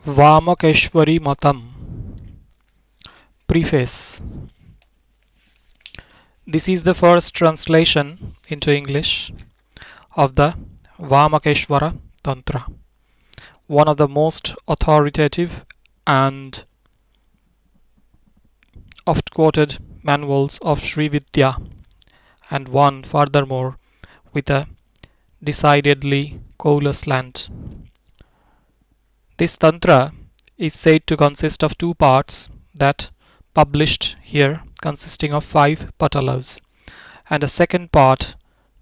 VamaKesvariMatam. Preface. This is the first translation into English of the VamaKesvara Tantra, one of the most authoritative and oft quoted manuals of Sri Vidya, and one furthermore with a decidedly cooler slant. This Tantra is said to consist of two parts, that published here consisting of 5 patalas, and a second part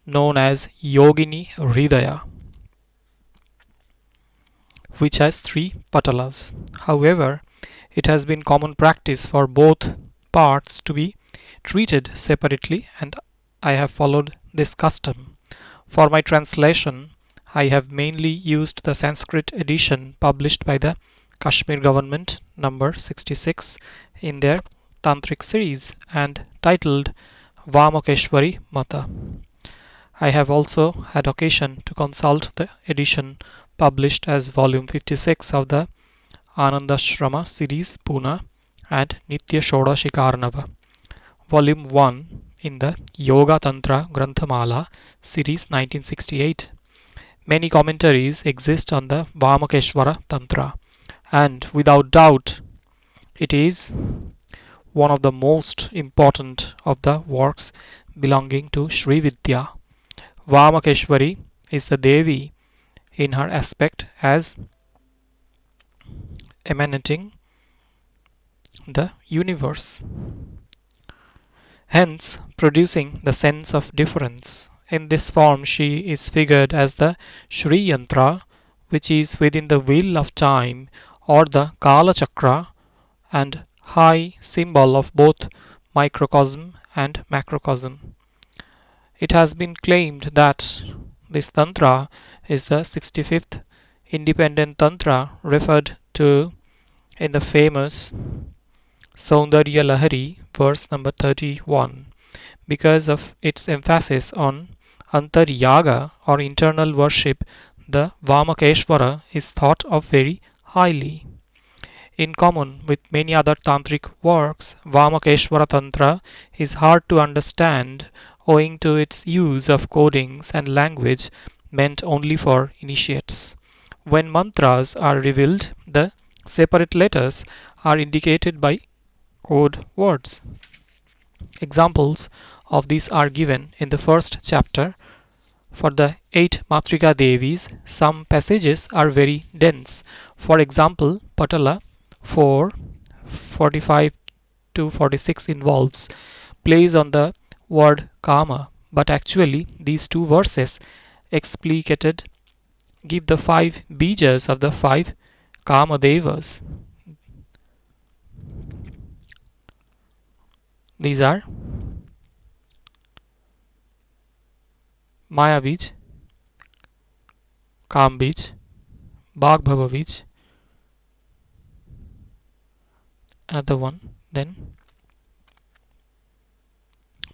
known as Yogini Hridaya, which has 3 patalas. However, it has been common practice for both parts to be treated separately, and I have followed this custom. For my translation, I have mainly used the Sanskrit edition published by the Kashmir government, number 66, in their Tantric series and titled VamaKesvariMatam. I have also had occasion to consult the edition published as volume 56 of the Anandashrama series Pune and Nitya Shodashikarnava, volume 1 in the Yoga Tantra Granthamala series 1968. Many commentaries exist on the VamaKesvara Tantra, and without doubt it is one of the most important of the works belonging to Sri Vidya. VamaKesvari is the Devi in her aspect as emanating the universe, hence producing the sense of difference. In this form she is figured as the Shri Yantra, which is within the wheel of time, or the Kala Chakra, and high symbol of both microcosm and macrocosm. It has been claimed that this Tantra is the 65th independent Tantra referred to in the famous Saundarya Lahari, verse number 31, because of its emphasis on Antaryaga or internal worship. The VamaKesvara is thought of very highly. In common with many other tantric works, VamaKesvara Tantra is hard to understand owing to its use of codings and language meant only for initiates. When mantras are revealed, the separate letters are indicated by code words. Examples of these are given in the first chapter. For the 8 Matrika Devis, some passages are very dense. For example, Patala 4, 45 to 46 involves plays on the word Kama, but actually these two verses explicated give the 5 bijas of the 5 Kama Devas. These are Maya Bij, Kam Bij, Bhagbhava Bij, another one, then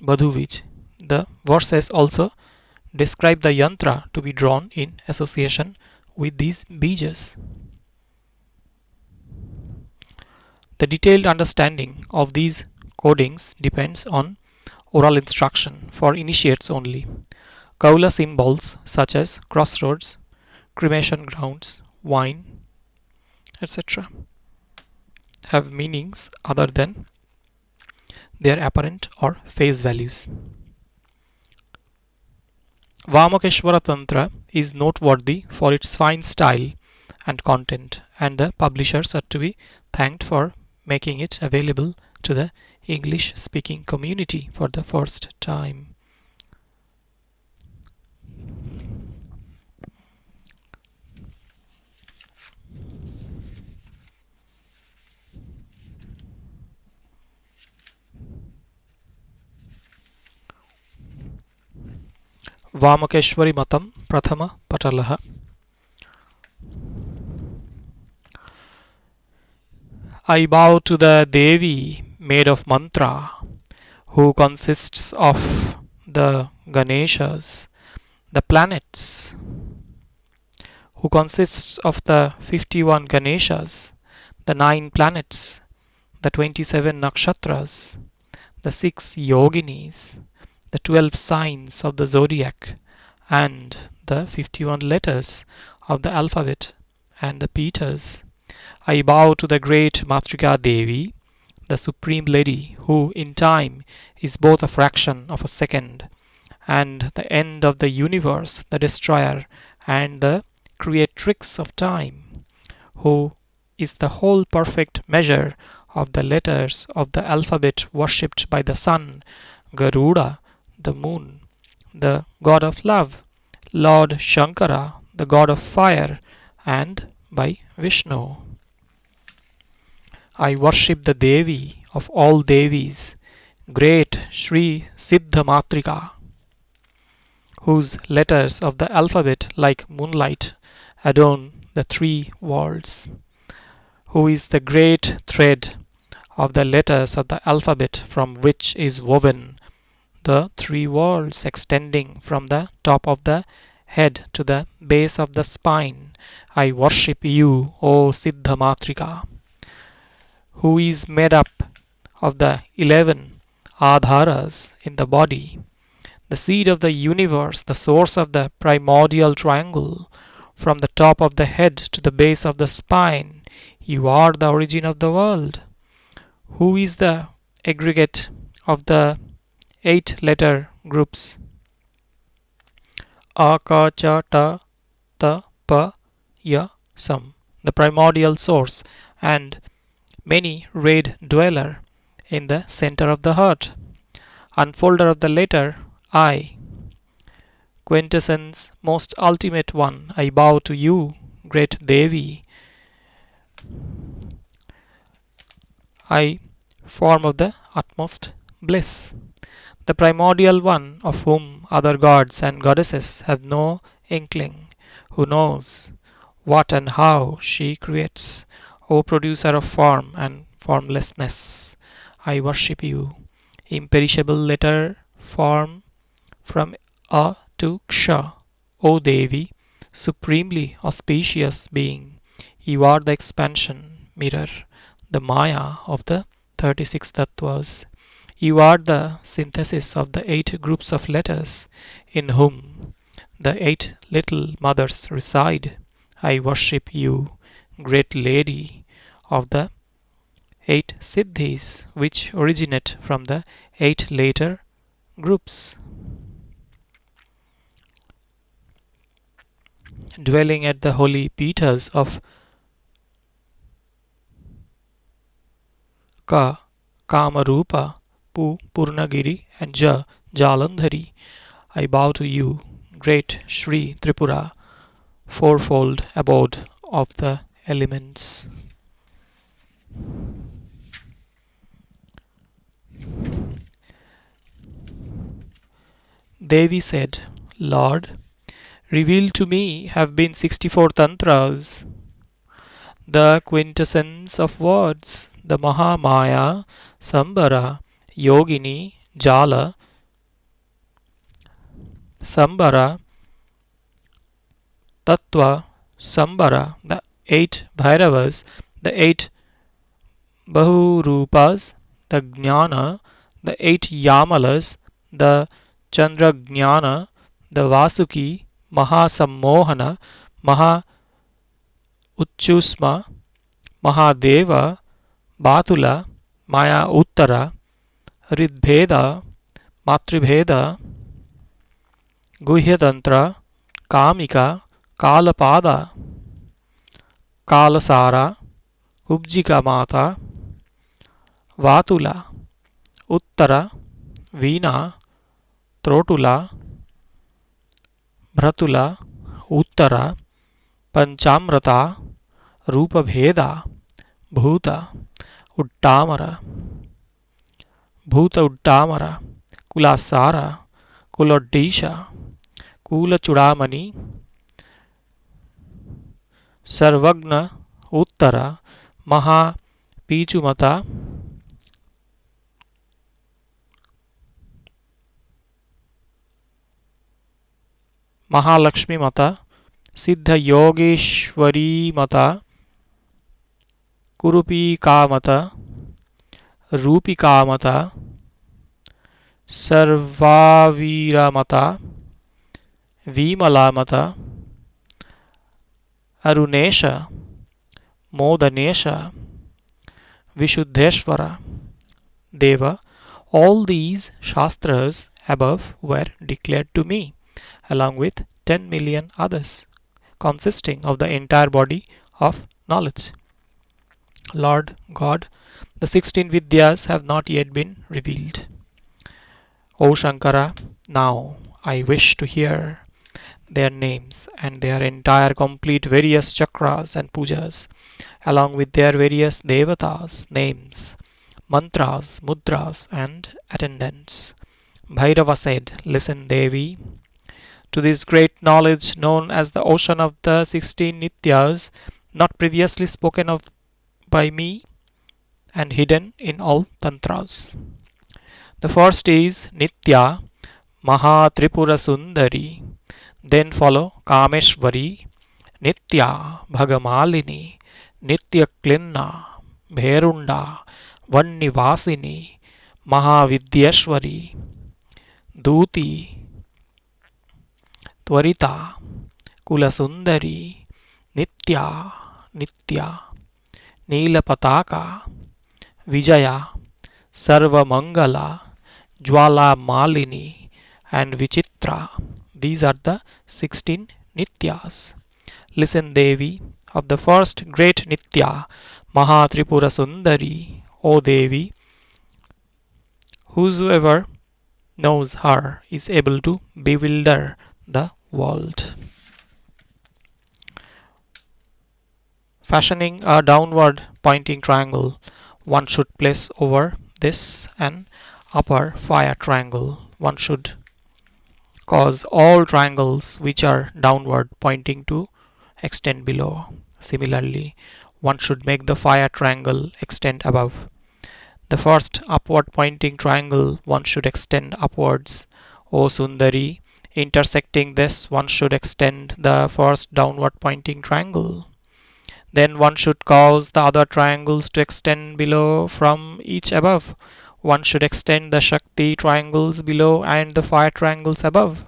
Badhu Bij. The verses also describe the yantra to be drawn in association with these bijas. The detailed understanding of these codings depends on oral instruction for initiates only. Kaula symbols such as crossroads, cremation grounds, wine, etc. have meanings other than their apparent or face values. VamaKesvara Tantra is noteworthy for its fine style and content, and the publishers are to be thanked for making it available to the English speaking community for the first time. VamaKesvariMatam Prathama Patalaha. I bow to the Devi made of mantra, who consists of the Ganeshas, the planets, who consists of the 51 Ganeshas, the 9 planets, the 27 nakshatras, the 6 yoginis, the 12 signs of the zodiac, and the 51 letters of the alphabet and the Peters. I bow to the great Matrika Devi, the Supreme Lady, who in time is both a fraction of a second and the end of the universe, the destroyer and the creatrix of time, who is the whole perfect measure of the letters of the alphabet worshipped by the sun, Garuda, the moon, the god of love, Lord Shankara, the god of fire, and by Vishnu. I worship the Devi of all Devis, great Sri Siddha Matrika, whose letters of the alphabet like moonlight adorn the 3 worlds, who is the great thread of the letters of the alphabet from which is woven the 3 worlds extending from the top of the head to the base of the spine. I worship you, O Siddha Matrika, who is made up of the 11 adharas in the body, the seed of the universe, the source of the primordial triangle, from the top of the head to the base of the spine. You are the origin of the world, who is the aggregate of the 8 letter groups Aka, Cha, Ta, Ta, Pa, Ya, Sam, the primordial source, and many rayed dweller in the center of the heart, unfolder of the letter I, quintessence, most ultimate one. I bow to you, great Devi. I, form of the utmost bliss, the primordial one of whom other gods and goddesses have no inkling, who knows what and how she creates. O producer of form and formlessness, I worship you, imperishable letter form from A to Ksha. O Devi, supremely auspicious being, you are the expansion mirror, the Maya of the 36 tattvas. You are the synthesis of the 8 groups of letters in whom the 8 little mothers reside. I worship you, great lady of the 8 siddhis, which originate from the 8 later groups, dwelling at the holy Pithas of Ka, Kamarupa, Pu, Purnagiri, and Ja, Jalandhari. I bow to you, great Sri Tripura, fourfold abode of the elements. Devi said, Lord, revealed to me have been 64 tantras, the quintessence of words, the Mahamaya, Sambara, Yogini, Jala, Sambara, Tattva, Sambara, the 8 Bhairavas, the 8 Bahurupas, the Jnana, the 8 Yamalas, the Chandrajnana, the Vasuki, Mahasammohana, Maha Uchusma, Mahadeva, Batula, Maya Uttara, Ridbheda, Matribheda, Guhyatantra, Kamika, Kalapada, Kalasara, Kubjika Mata, Vatula, Uttara, Veena, Trotula, Bhratula, Uttara, Panchamrata, Rupabheda, Bhuta, Uttamara, Bhuta Uttamara, Kulasara, Kulodisha, Kula Chudamani, Sarvagna, Uttara, Maha Pichumata, Mahalakshmi Mata, Siddha Yogeshwari Mata, Kurupika Mata, Rupika Mata, Sarvavira Mata, Vimala Mata, Arunesha, Modanesha, Vishuddheshwara, Deva. All these Shastras above were declared to me, along with 10 million others, consisting of the entire body of knowledge. Lord God, the 16 Vidyas have not yet been revealed. O Shankara, now I wish to hear their names and their entire complete various chakras and pujas, along with their various devatas, names, mantras, mudras, and attendants. Bhairava said, Listen, Devi, to this great knowledge known as the ocean of the 16 Nityas, not previously spoken of by me and hidden in all tantras. The first is Nitya Mahatripura Sundari. Then follow Kameshwari, Nitya Bhagamalini, Nitya Klinna, Bherunda, Vannivasini, Mahavidyeshwari, Duti, Twarita, Kulasundari, Nitya, Nitya, Neelapataka, Vijaya, Sarvamangala, Jwala Malini, and Vichitra. These are the 16 Nityas. Listen, Devi, of the first great Nitya, Mahatripura Sundari, O Devi, whosoever knows her is able to bewilder the world. Fashioning a downward pointing triangle, one should place over this an upper fire triangle. One should cause all triangles which are downward pointing to extend below. Similarly, one should make the fire triangle extend above. The first upward pointing triangle one should extend upwards, O Sundari. Intersecting this, one should extend the first downward pointing triangle. Then one should cause the other triangles to extend below from each above. One should extend the Shakti triangles below and the fire triangles above.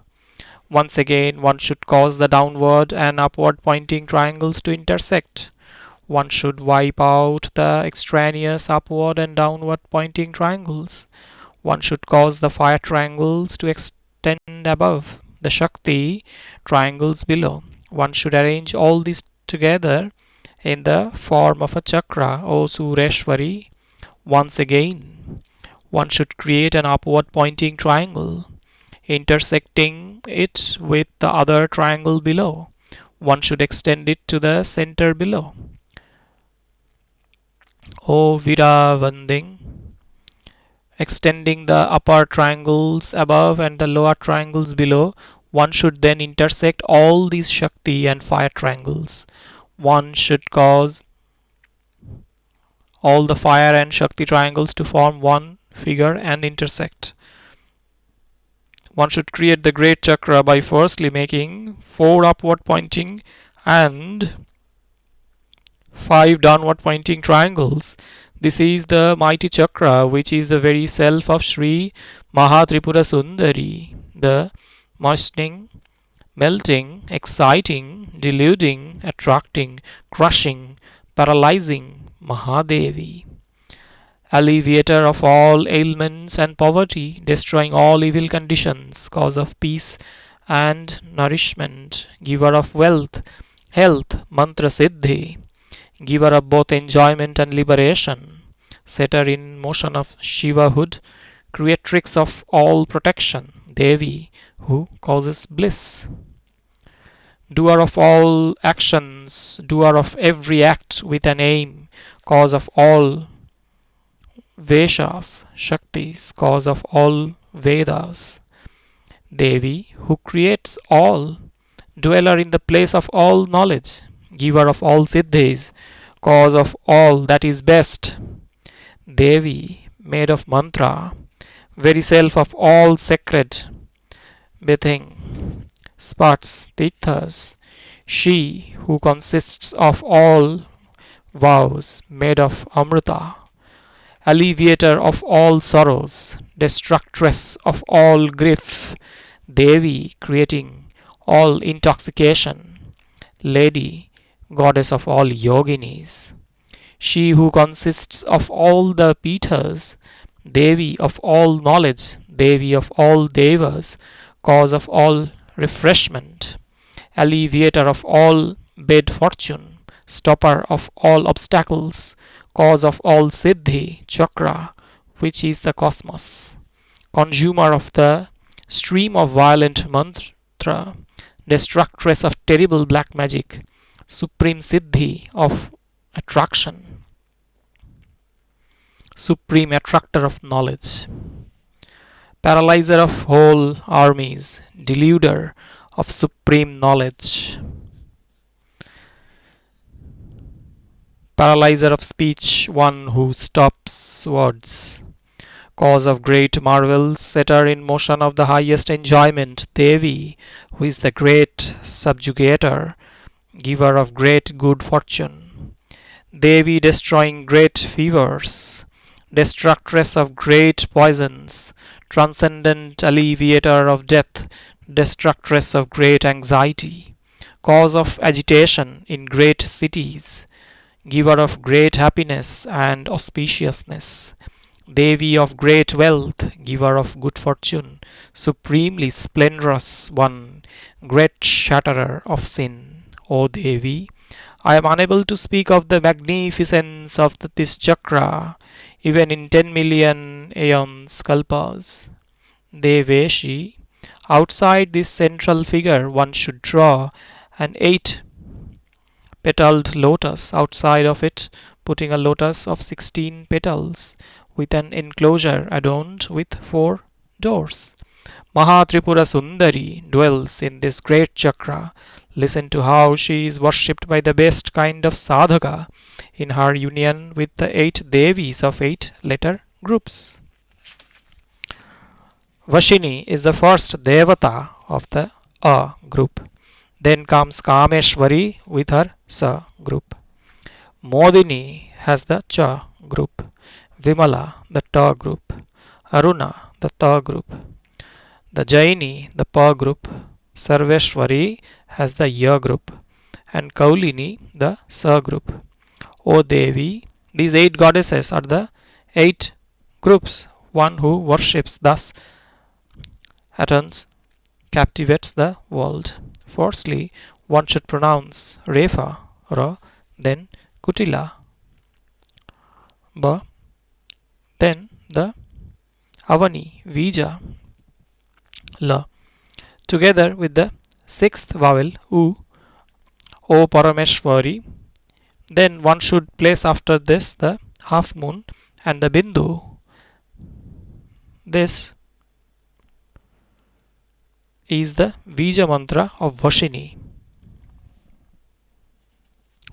Once again, one should cause the downward and upward pointing triangles to intersect. One should wipe out the extraneous upward and downward pointing triangles. One should cause the fire triangles to extend above, the Shakti triangles below. One should arrange all these together in the form of a chakra, O Sureshwari. Once again, one should create an upward pointing triangle, intersecting it with the other triangle below. One should extend it to the center below. O Viravanding, extending the upper triangles above and the lower triangles below, one should then intersect all these Shakti and fire triangles. One should cause all the fire and Shakti triangles to form one figure and intersect. One should create the great chakra by firstly making 4 upward pointing and 5 downward pointing triangles. This is the mighty chakra, which is the very self of Sri Mahatripura Sundari, the moistening, melting, exciting, deluding, attracting, crushing, paralyzing Mahadevi, alleviator of all ailments and poverty, destroying all evil conditions, cause of peace and nourishment, giver of wealth, health, mantra siddhi, giver of both enjoyment and liberation, setter in motion of Shivahood, creatrix of all protection, Devi, who causes bliss, doer of all actions, doer of every act with an aim, cause of all Veshas, Shaktis, cause of all Vedas, Devi, who creates all, dweller in the place of all knowledge, giver of all siddhis, cause of all that is best, Devi, made of mantra, very self of all sacred, bathing, spots, tirthas, She who consists of all vows made of Amrita, alleviator of all sorrows, destructress of all grief, Devi creating all intoxication, Lady, goddess of all yoginis. She who consists of all the Pithas, Devi of all knowledge, Devi of all devas, cause of all refreshment, alleviator of all bad fortune, stopper of all obstacles, cause of all siddhi, Chakra, which is the cosmos, consumer of the stream of violent mantra, destructress of terrible black magic, supreme siddhi of attraction, supreme attractor of knowledge, paralyzer of whole armies, deluder of supreme knowledge, paralyzer of speech, one who stops words, cause of great marvels, setter in motion of the highest enjoyment, Devi, who is the great subjugator, giver of great good fortune, Devi destroying great fevers, destructress of great poisons, transcendent alleviator of death, destructress of great anxiety, cause of agitation in great cities, giver of great happiness and auspiciousness, Devi of great wealth, giver of good fortune, supremely splendorous one, great shatterer of sin. O Devi, I am unable to speak of the magnificence of this chakra, even in 10 million aeons kalpas. Deveshi, outside this central figure one should draw an 8-petaled lotus, outside of it putting a lotus of 16 petals, with an enclosure adorned with 4 doors. Mahatripura Sundari dwells in this great chakra. Listen to how she is worshipped by the best kind of sadhaka in her union with the 8 Devis of 8-letter groups. Vashini is the first Devata of the A group. Then comes Kameshwari with her Sa group. Modini has the Cha group. Vimala, the Ta group. Aruna, the Ta group. The Jaini, the Pa group. Sarveshwari has the Ya group. And Kaulini, the Sa group. O Devi, these 8 goddesses are the 8 groups. One who worships thus attends, captivates the world. Firstly, one should pronounce Refa, Ra, then Kutila, Ba, then the Avani, Vija, La, together with the 6th vowel U, O Parameshwari. Then one should place after this the half moon and the Bindu. This is the Vija mantra of Vashini,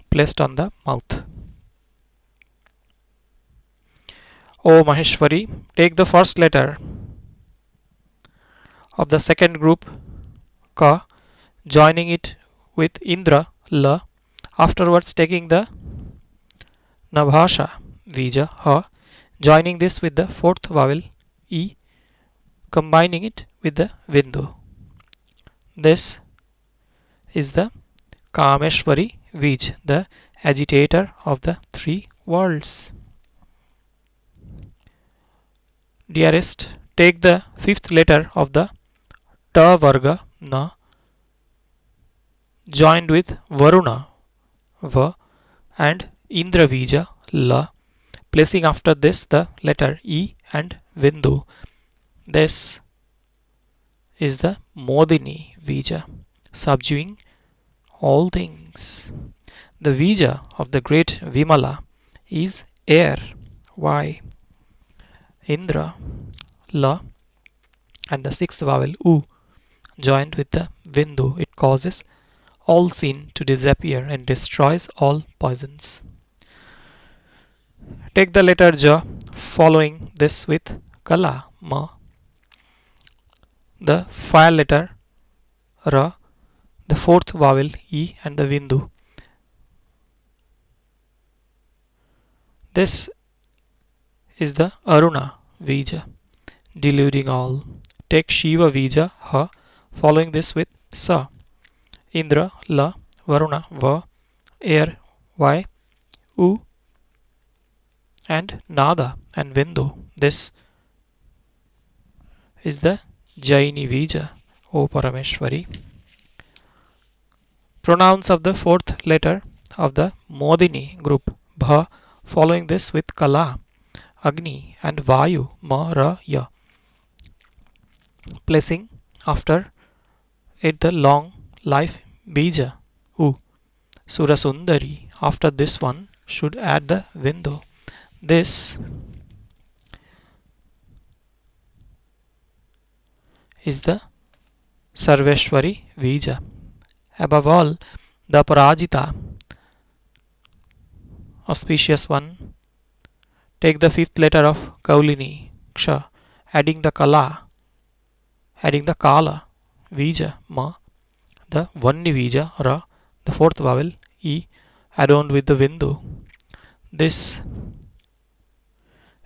placed on the mouth. O Maheshwari, take the first letter of the second group, Ka, joining it with Indra, La, afterwards taking the Nabhasha, Vija, Ha, joining this with the 4th vowel, E, combining it with the Vindu. This is the Kameshwari Vij, the agitator of the 3 worlds. Dearest, take the 5th letter of the Ta Varga, Na, joined with Varuna, Va, and Indra Vija, La, placing after this the letter E and Vindu. This is the Modini Vija, subduing all things. The Vija of the great Vimala is air. Why? Indra, La, and the 6th vowel U, joined with the Vindu, it causes all sin to disappear and destroys all poisons. Take the letter Ja, following this with Kala, Ma, the fire letter Ra, the fourth vowel E and the Vindu. This is the Aruna Vija, deluding all. Take Shiva Vija, Ha, following this with Sa. Indra, La, Varuna, Va, Air, Y, U, and Nada and Vindu. This is the Jaini Vija, O Parameshwari. Pronouns of the fourth letter of the Modini group, Bha, following this with Kala, Agni, and Vayu, Ma, Ra, Ya. Placing after it the long life Bija, U. Surasundari. After this one should add the Vindu. This is the Sarveshwari Vija. Above all, the Parajita, auspicious one, take the fifth letter of Kaulini, Ksha, adding the Kala, adding the Kala, Vija, Ma, the Vanni Vija, Ra, the fourth vowel, E, adorned with the Vindu. This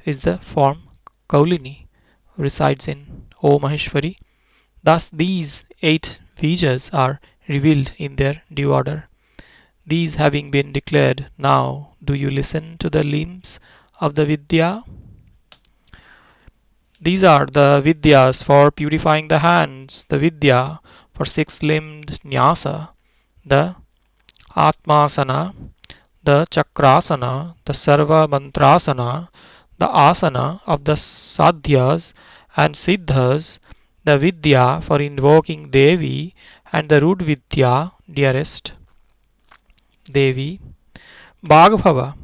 is the form Kaulini resides in, O Maheshwari. Thus these 8 Vijas are revealed in their due order. These having been declared, now do you listen to the limbs of the Vidya? These are the Vidyas for purifying the hands, the Vidya for 6-limbed Nyasa, the Atmasana, the Chakrasana, the Sarva Mantrasana, the Asana of the Sadhyas and Siddhas, the Vidya for invoking Devi, and the Rud Vidya, dearest Devi. Bhagabhava,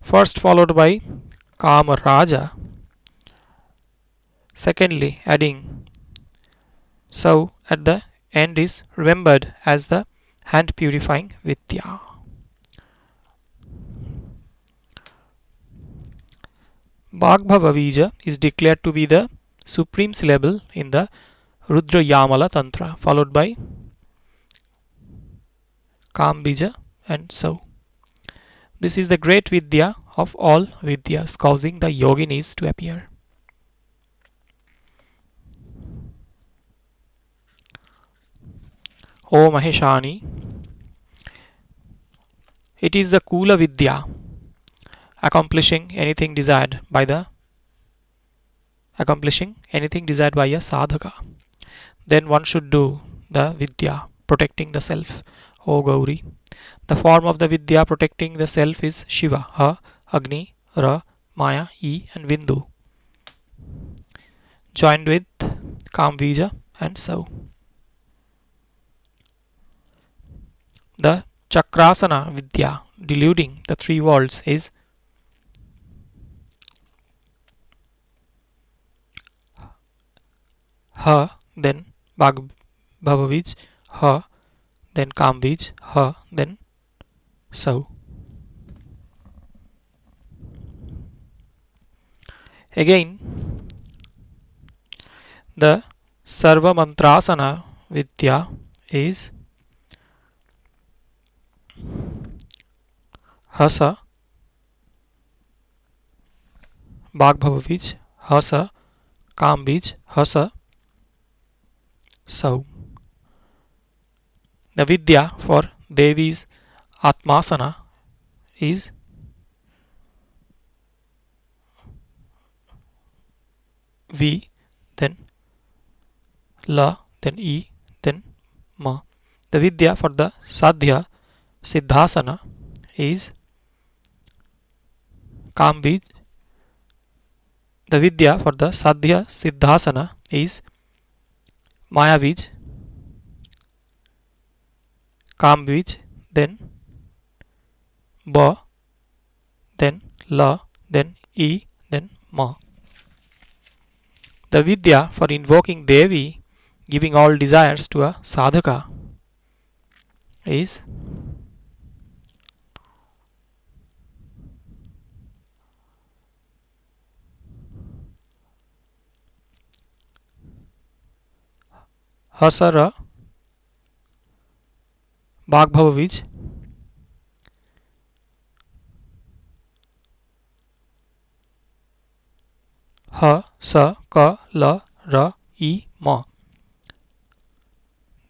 first followed by Kama Raja, secondly adding so at the end is remembered as the hand purifying Vidya. Bhagbhava Vija is declared to be the supreme syllable in the Rudra Yamala Tantra, followed by Kam Bija and so. This is the great Vidya of all Vidyas, causing the yoginis to appear. O Maheshani, it is the Kula Vidya, accomplishing anything desired by a sadhaka. Then one should do the Vidya, protecting the self, O Gauri. The form of the Vidya protecting the self is Shiva, Ha, Agni, Ra, Maya, E, and Vindu, joined with Kamvija and so. The Chakrasana Vidya, deluding the 3 worlds, is Ha, then Bhagavij, Ha, then Kamvij, Ha, then so. Again, the Sarva Mantrasana Vidya is Hasa, Bhagbhavavij, Hasa, Kambij, Hasa, so. The Vidya for Devi's Atmasana is V, then La, then E, then Ma. The Vidya for the Sadhya Siddhasana is Kamvij. The Vidya for the Sadhya Siddhasana is Mayavij, Kamvij, then Ba, then La, then E, then Ma. The Vidya for invoking Devi, giving all desires to a sadhaka, is Hasara Bhagbhavavij Ha Sa Ka La Ra I Ma.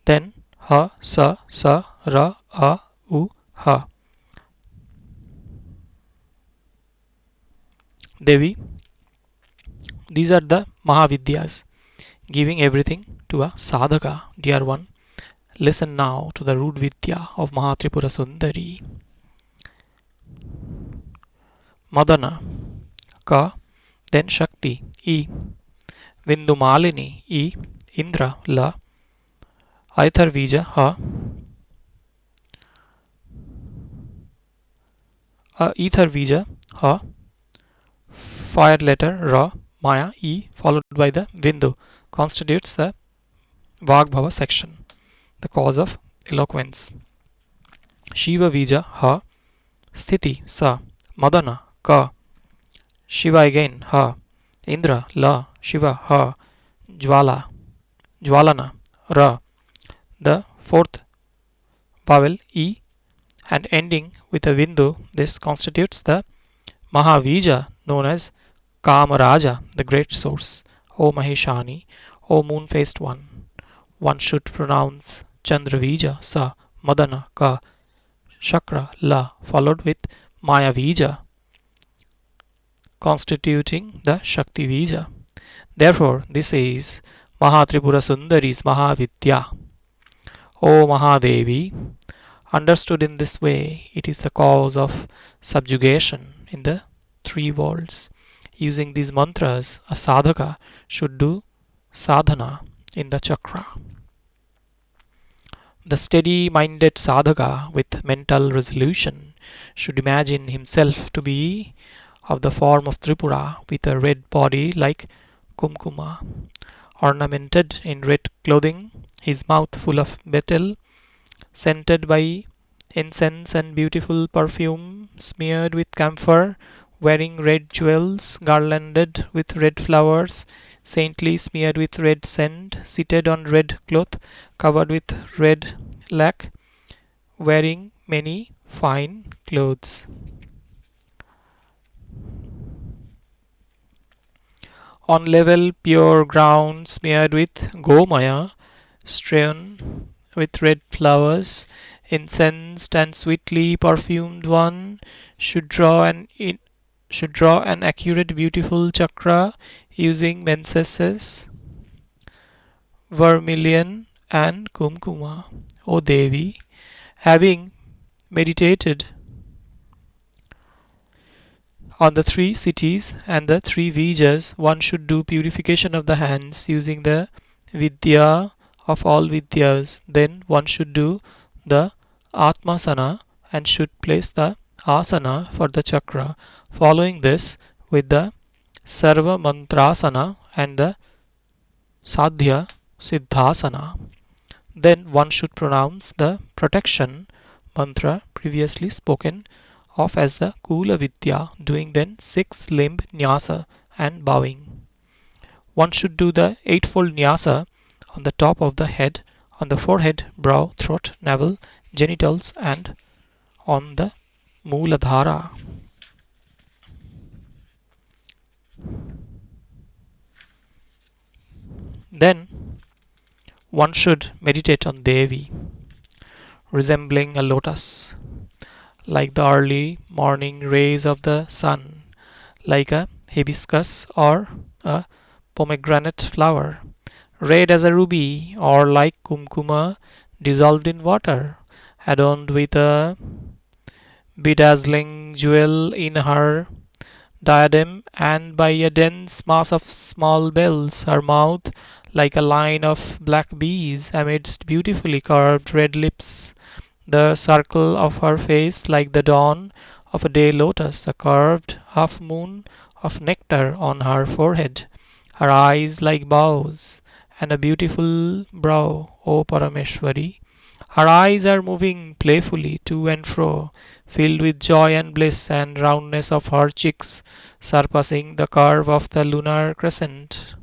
Then Ha Sa Sa Ra A U Ha. Devi, these are the Mahavidyas, giving everything to a sadhaka. Dear one, listen now to the root Vidya of Mahatripura Sundari. Madana Ka, then Shakti I, Vindumalini I, Indra La, Aitharvija Ha, Etharvija Ha, fire letter Ra, Maya E followed by the Vindu constitutes the Vagbhava section, the cause of eloquence. Shiva Vija Ha, Sthiti Sa, Madana Ka, Shiva again Ha, Indra La, Shiva Ha, Jwalana Ra, the fourth vowel E and ending with a Vindu. This constitutes the Mahavija known as Kamaraja, the great source. O Maheshani, O moon-faced one should pronounce Chandravija Sa, Madana Ka, Chakra La followed with Mayavija constituting the Shakti Vija. Therefore, this is Mahatripura Sundari's Mahavidya. O Mahadevi, understood in this way, it is the cause of subjugation in the three worlds. Using these mantras, a sadhaka should do sadhana in the chakra. The steady-minded sadhaka with mental resolution should imagine himself to be of the form of Tripura with a red body like kumkuma, ornamented in red clothing, his mouth full of betel, scented by incense and beautiful perfume, smeared with camphor, wearing red jewels, garlanded with red flowers, saintly smeared with red scent, seated on red cloth, covered with red lac, wearing many fine clothes. On level pure ground smeared with gomaya, strewn with red flowers, incensed and sweetly perfumed one should draw an accurate beautiful chakra using menses, vermilion and kumkuma. O Devi, having meditated on the three cities and the three Vijas, one should do purification of the hands using the Vidya of all Vidyas. Then one should do the Atmasana and should place the Asana for the chakra. Following this with the Sarva Mantrasana and the Sadhya Siddhasana. Then one should pronounce the protection mantra previously spoken of as the Kula Vidya, doing then 6 limb nyasa and bowing. One should do the eightfold nyasa on the top of the head, on the forehead, brow, throat, navel, genitals and on the Mooladhara. Then one should meditate on Devi, resembling a lotus, like the early morning rays of the sun, like a hibiscus or a pomegranate flower, red as a ruby, or like kumkuma dissolved in water, adorned with a bedazzling jewel in her diadem, and by a dense mass of small bells, her mouth like a line of black bees amidst beautifully carved red lips, the circle of her face like the dawn of a day lotus, a curved half moon of nectar on her forehead, her eyes like bows, and a beautiful brow, O Parameshwari. Her eyes are moving playfully to and fro, filled with joy and bliss, and roundness of her cheeks surpassing the curve of the lunar crescent.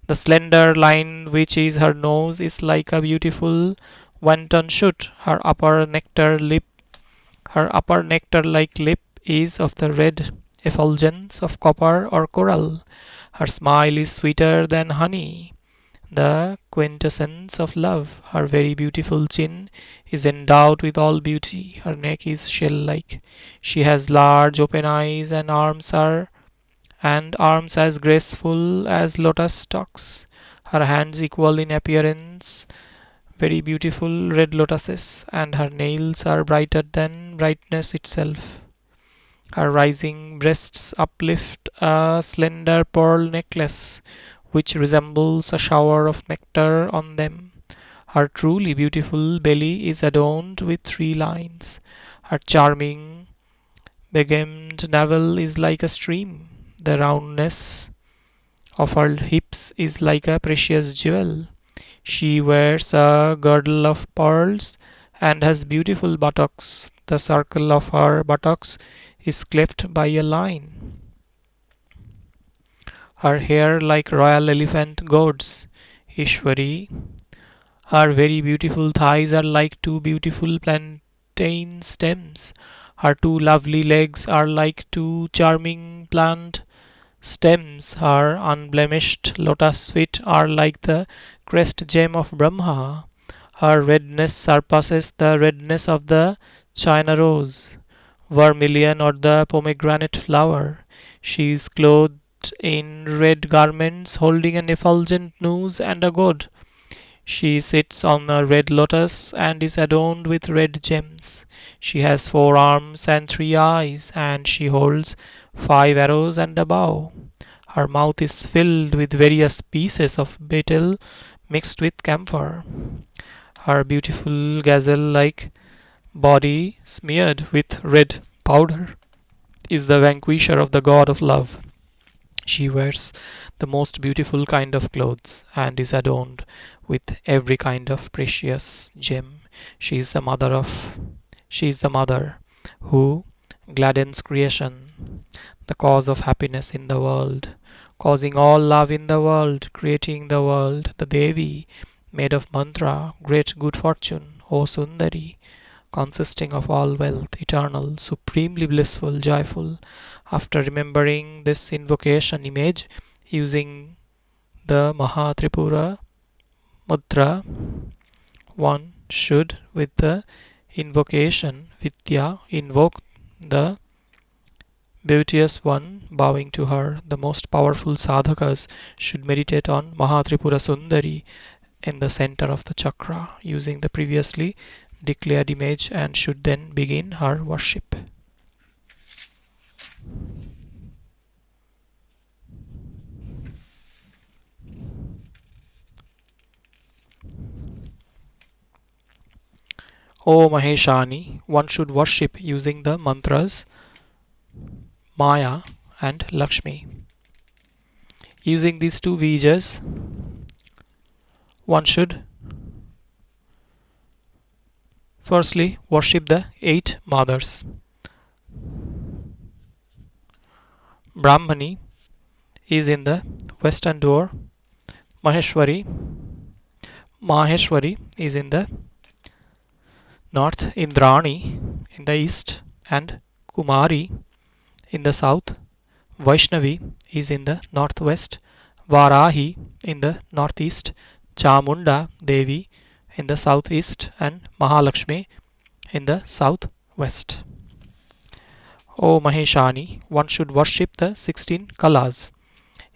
The slender line which is her nose is like a beautiful wanton shoot. Her upper nectar-like lip is of the red effulgence of copper or coral. Her smile is sweeter than honey, the quintessence of love. Her very beautiful chin is endowed with all beauty. Her neck is shell-like. She has large open eyes and arms as graceful as lotus stalks. Her hands equal in appearance, very beautiful red lotuses, and her nails are brighter than brightness itself. Her rising breasts uplift a slender pearl necklace, which resembles a shower of nectar on them. Her truly beautiful belly is adorned with three lines. Her charming, begemed navel is like a stream. The roundness of her hips is like a precious jewel. She wears a girdle of pearls and has beautiful buttocks. The circle of her buttocks is cleft by a line. Her hair like royal elephant gourds. Ishwari. Her very beautiful thighs are like two beautiful plantain stems. Her two lovely legs are like two charming plant stems. Her unblemished lotus feet are like the crest gem of Brahma. Her redness surpasses the redness of the China rose, vermilion, or the pomegranate flower. She is clothed in red garments, holding an effulgent noose and a gourd. She sits on a red lotus and is adorned with red gems. She has 4 arms and 3 eyes, and she holds 5 arrows and a bow. Her mouth is filled with various pieces of betel mixed with camphor. Her beautiful gazelle like body, smeared with red powder, is the vanquisher of the god of love. She wears the most beautiful kind of clothes and is adorned with every kind of precious gem. She is the mother of she is the mother who gladdens creation, the cause of happiness in the world, causing all love in the world, creating the world, the Devi, made of mantra, great good fortune, O Sundari, consisting of all wealth, eternal, supremely blissful, joyful. After remembering this invocation image using the Mahatripura Mudra, one should, with the invocation Vidya, invoke the beauteous one, bowing to her. The most powerful sadhakas should meditate on Mahatripura Sundari in the center of the chakra using the previously declared image and should then begin her worship. O Maheshani, one should worship using the mantras Maya and Lakshmi. Using these two Vijas, one should firstly worship the 8 mothers. Brahmani is in the western door. Maheshwari is in the north, Indrani in the east, and Kumari in the south. Vaishnavi is in the northwest, Varahi in the northeast, Chamunda Devi in the southeast, and Mahalakshmi in the southwest. O Maheshani, one should worship the 16 kalas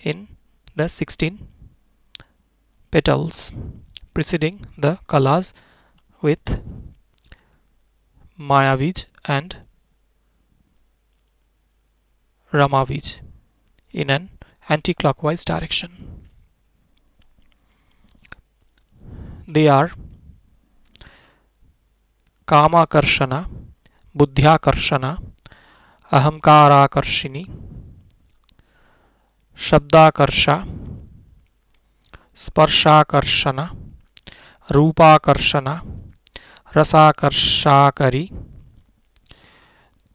in the 16 petals, preceding the kalas with Mayavij and Ramavij in an anti-clockwise direction. They are Kamakarshana, Buddhyakarshana, Ahamkarakarshini, Shabdakarsha, Sparshakarshana, Rupakarshana, Rasakarshakari,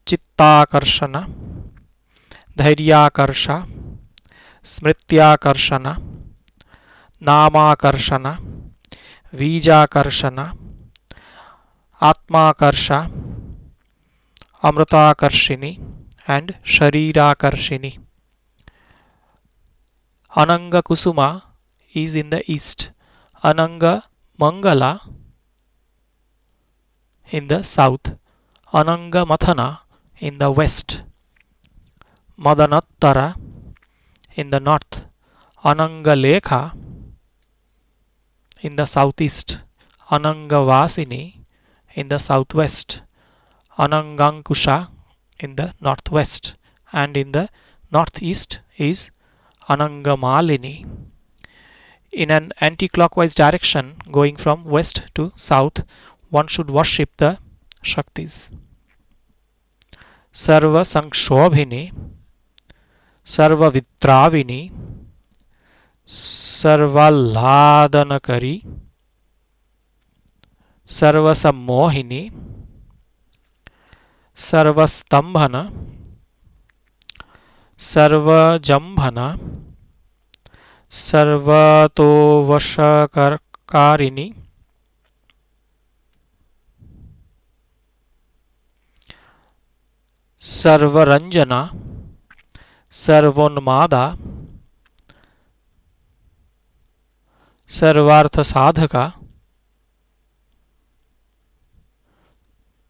Chittakarshana, Dhairyaakarsha, Smrityakarshana, Namakarshana, Vijakarshana, Atmakarsha, Amritakarshini, and Sharirakarshini. Ananga Kusuma is in the east, Ananga Mangala in the south, Ananga Mathana in the west, Madanattara in the north, Ananga Lekha in the southeast, Ananga Vasini in the southwest, Anangankusha in the northwest, and in the northeast is Anangamalini. In an anti-clockwise direction, going from west to south, one should worship the Shaktis. Sarva Sankshobhini, Sarva Vitravini, Sarvalhadanakari, Sarva Sammohini, Sarva Stambhana, Sarva Jambhana, Sarvatovashakarini, Sarvaranjana, Sarvonmada, Sarvartha Sadhaka,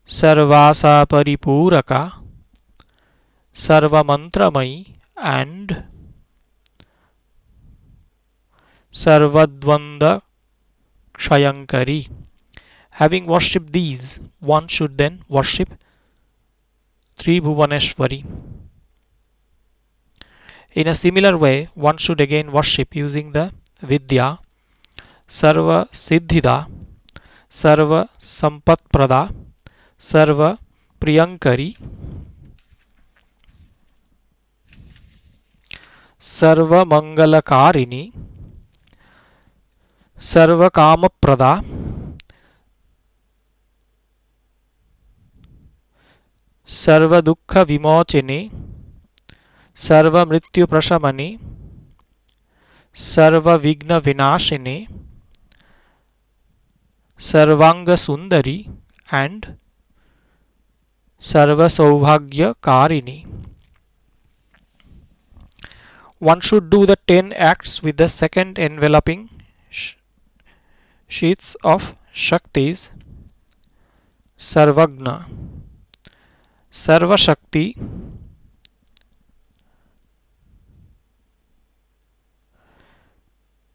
Sarvasa Paripuraka, Sarvamantramai, and Sarvadvanda Kshayankari. Having worshipped these, one should then worship Tribhuvaneshwari. In a similar way, one should again worship using the Vidya, Sarva Siddhida, Sarva Sampatprada, Sarva Priyankari, Sarva Mangalakarini, Sarva Kamaprada, Sarva Dukkha Vimochini, Sarva Mrityu Prashamani, Sarva Vigna Vinashini, Sarvanga Sundari, and Sarva Saubhagya Karini. One should do the 10 acts with the second enveloping sheets of Shaktis, Sarvagna, Sarva Shakti,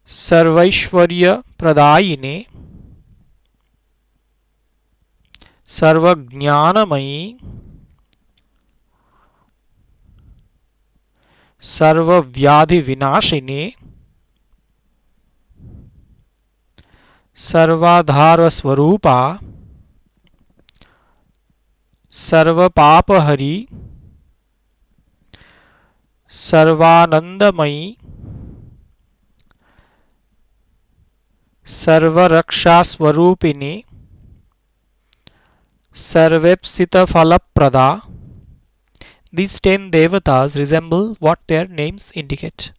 Sarvaishwarya Pradayine, Sarvajnanamayi, Sarva Vyadhi Vinashini, Sarvadhara Swarupa, Sarva Papahari, Sarvanandamayi, Sarva Raksha Swarupini, Sarvepsita Phalaprada. These 10 devatas resemble what their names indicate.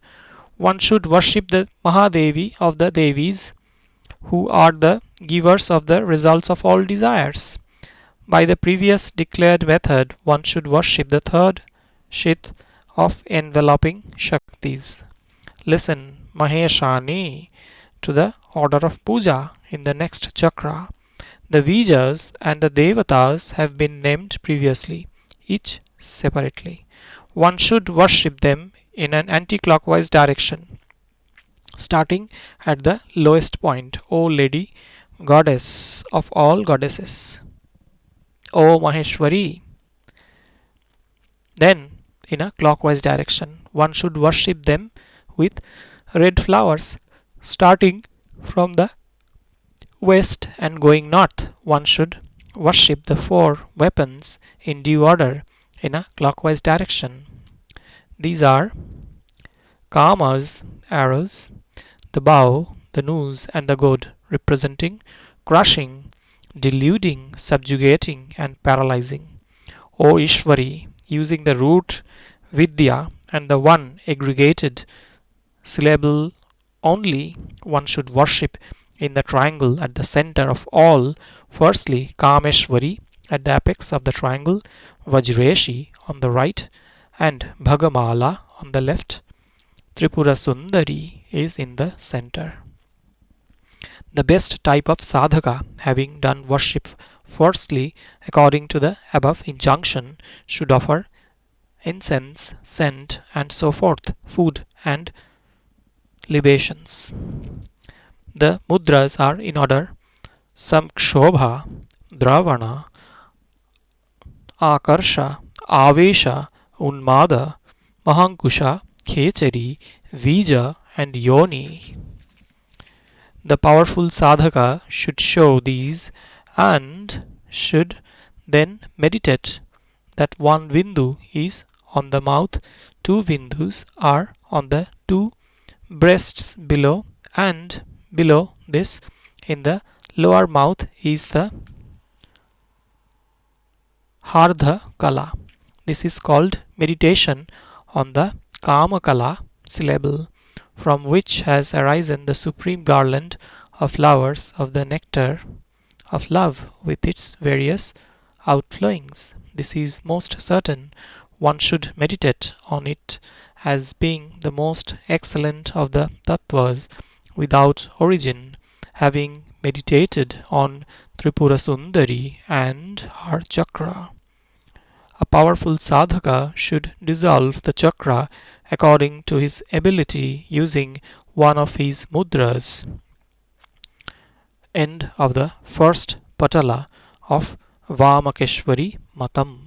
One should worship the Mahadevi of the Devis, who are the givers of the results of all desires. By the previous declared method, one should worship the third sheath of enveloping Shaktis. Listen, Maheshani, to the order of puja in the next chakra. The Vijas and the Devatas have been named previously, each separately. One should worship them in an anti-clockwise direction, starting at the lowest point. O Lady, Goddess of all goddesses, O Maheshwari. Then, in a clockwise direction, one should worship them with red flowers, starting from the west and going north. One should worship the 4 weapons in due order in a clockwise direction. These are Kama's arrows, the bow, the noose, and the goad, representing crushing, deluding, subjugating, and paralyzing. O Ishwari, using the root Vidya and the one aggregated syllable only one should worship in the triangle at the center of all. Firstly, Kameshwari at the apex of the triangle, Vajreshi on the right, and Bhagamala on the left. Tripura Sundari is in the center. The best type of sadhaka, having done worship firstly according to the above injunction, should offer incense, scent, and so forth, food and libations. The mudras are in order: Samkshobha, Dravana, Akarsha, Avesha, Unmada, Mahankusha, Khechari, Vija, and Yoni. The powerful sadhaka should show these and should then meditate that one Vindu is on the mouth, two Vindus are on the two breasts below, and below this in the lower mouth is the Hardha Kala. This is called meditation on the Kama Kala syllable, from which has arisen the supreme garland of flowers of the nectar of love with its various outflowings. This is most certain. One should meditate on it as being the most excellent of the tattvas without origin, having meditated on Tripura Sundari and her chakra. A powerful sadhaka should dissolve the chakra according to his ability using one of his mudras. End of the first patala of VamaKesvariMatam.